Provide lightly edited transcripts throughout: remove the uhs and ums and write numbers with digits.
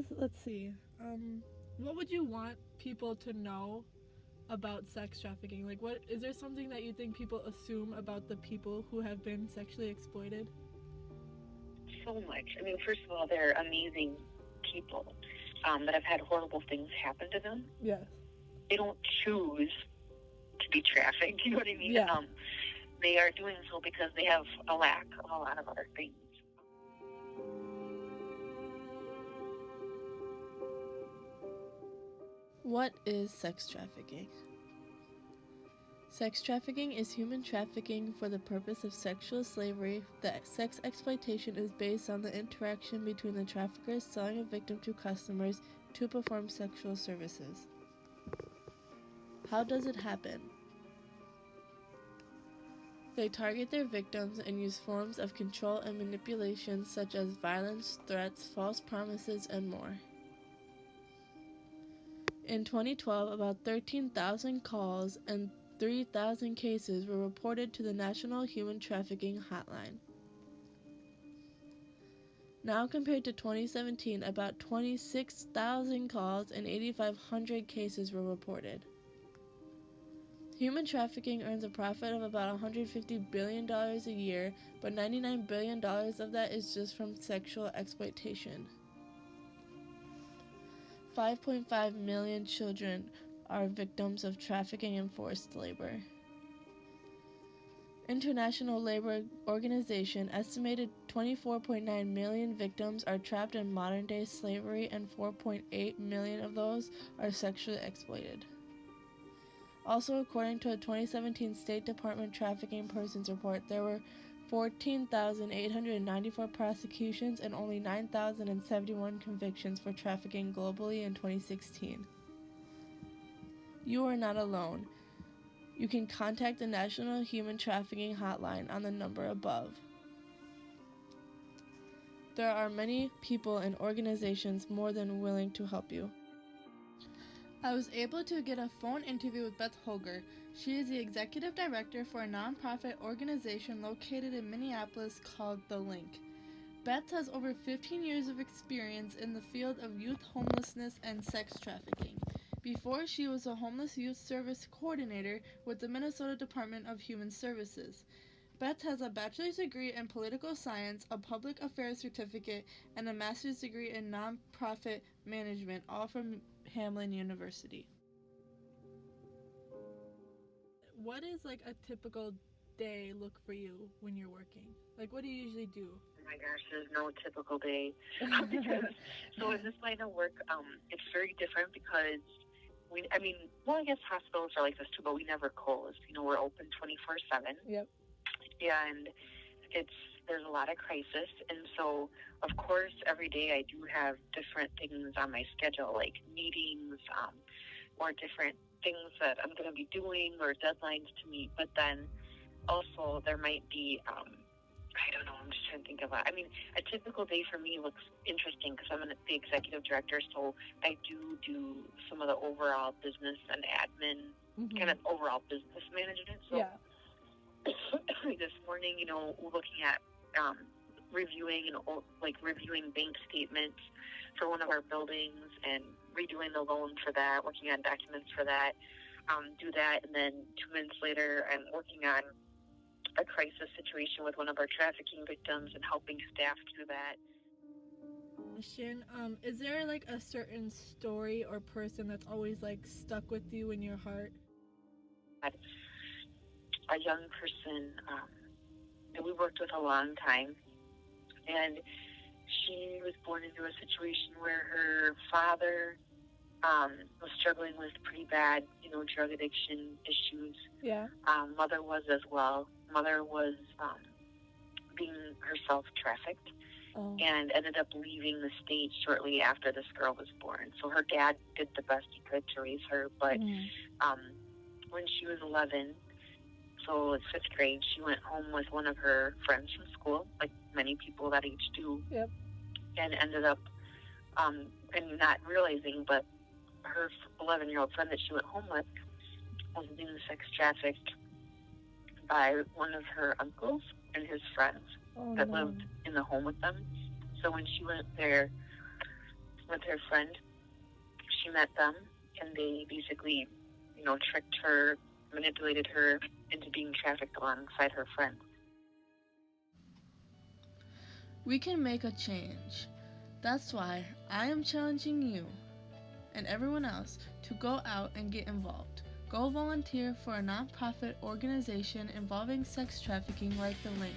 let's see, what would you want people to know about sex trafficking? Like, what is there something that you think people assume about the people who have been sexually exploited? So much. I mean, first of all, they're amazing people that have had horrible things happen to them. Yes. They don't choose to be trafficked, you know what I mean? Yeah. They are doing so because they have a lack of a lot of other things. What is sex trafficking? Sex trafficking is human trafficking for the purpose of sexual slavery. The sex exploitation is based on the interaction between the traffickers selling a victim to customers to perform sexual services. How does it happen? They target their victims and use forms of control and manipulation such as violence, threats, false promises, and more. In 2012, about 13,000 calls and 3,000 cases were reported to the National Human Trafficking Hotline. Now compared to 2017, about 26,000 calls and 8,500 cases were reported. Human trafficking earns a profit of about $150 billion a year, but $99 billion of that is just from sexual exploitation. 5.5 million children are victims of trafficking and forced labor. International Labor Organization estimated 24.9 million victims are trapped in modern-day slavery and 4.8 million of those are sexually exploited. Also, according to a 2017 State Department Trafficking Persons Report, there were 14,894 prosecutions and only 9,071 convictions for trafficking globally in 2016. You are not alone. You can contact the National Human Trafficking Hotline on the number above. There are many people and organizations more than willing to help you. I was able to get a phone interview with Beth Holger. She is the executive director for a nonprofit organization located in Minneapolis called The Link. Beth has over 15 years of experience in the field of youth homelessness and sex trafficking. Before, she was a homeless youth service coordinator with the Minnesota Department of Human Services. Beth has a bachelor's degree in political science, a public affairs certificate, and a master's degree in nonprofit management, all from Hamline University. What is like a typical day look for you when you're working? Like, what do you usually do? Oh my gosh, there's no typical day. So in this line of work, it's very different because I guess hospitals are like this too, but we never close. We're open 24/7. Yep. And there's a lot of crisis, and so of course every day I do have different things on my schedule, like meetings, or different things that I'm going to be doing or deadlines to meet. But then also there might be I don't know, I'm just trying to think of it. A typical day for me looks interesting because I'm the executive director, so I do some of the overall business and admin, kind of overall business management. So yeah. This morning, looking at reviewing bank statements for one of our buildings and redoing the loan for that, working on documents for that, do that, and then 2 minutes later I'm working on a crisis situation with one of our trafficking victims and helping staff through that. Question, is there like a certain story or person that's always like stuck with you in your heart? A young person that we worked with a long time, and she was born into a situation where her father was struggling with pretty bad, drug addiction issues. Yeah. Mother was as well. Mother was being herself trafficked and ended up leaving the state shortly after this girl was born. So her dad did the best he could to raise her, but when she was 11, so it's 5th grade, she went home with one of her friends from school, like many people that age do. Yep. And ended up, and not realizing, but her 11-year-old friend that she went home with was being sex trafficked by one of her uncles and his friends that lived in the home with them. So when she went there, with her friend. She met them, and they basically, tricked her, manipulated her into being trafficked alongside her friend. We can make a change. That's why I am challenging you and everyone else to go out and get involved. Go volunteer for a nonprofit organization involving sex trafficking like the link.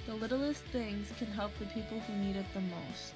The littlest things can help the people who need it the most.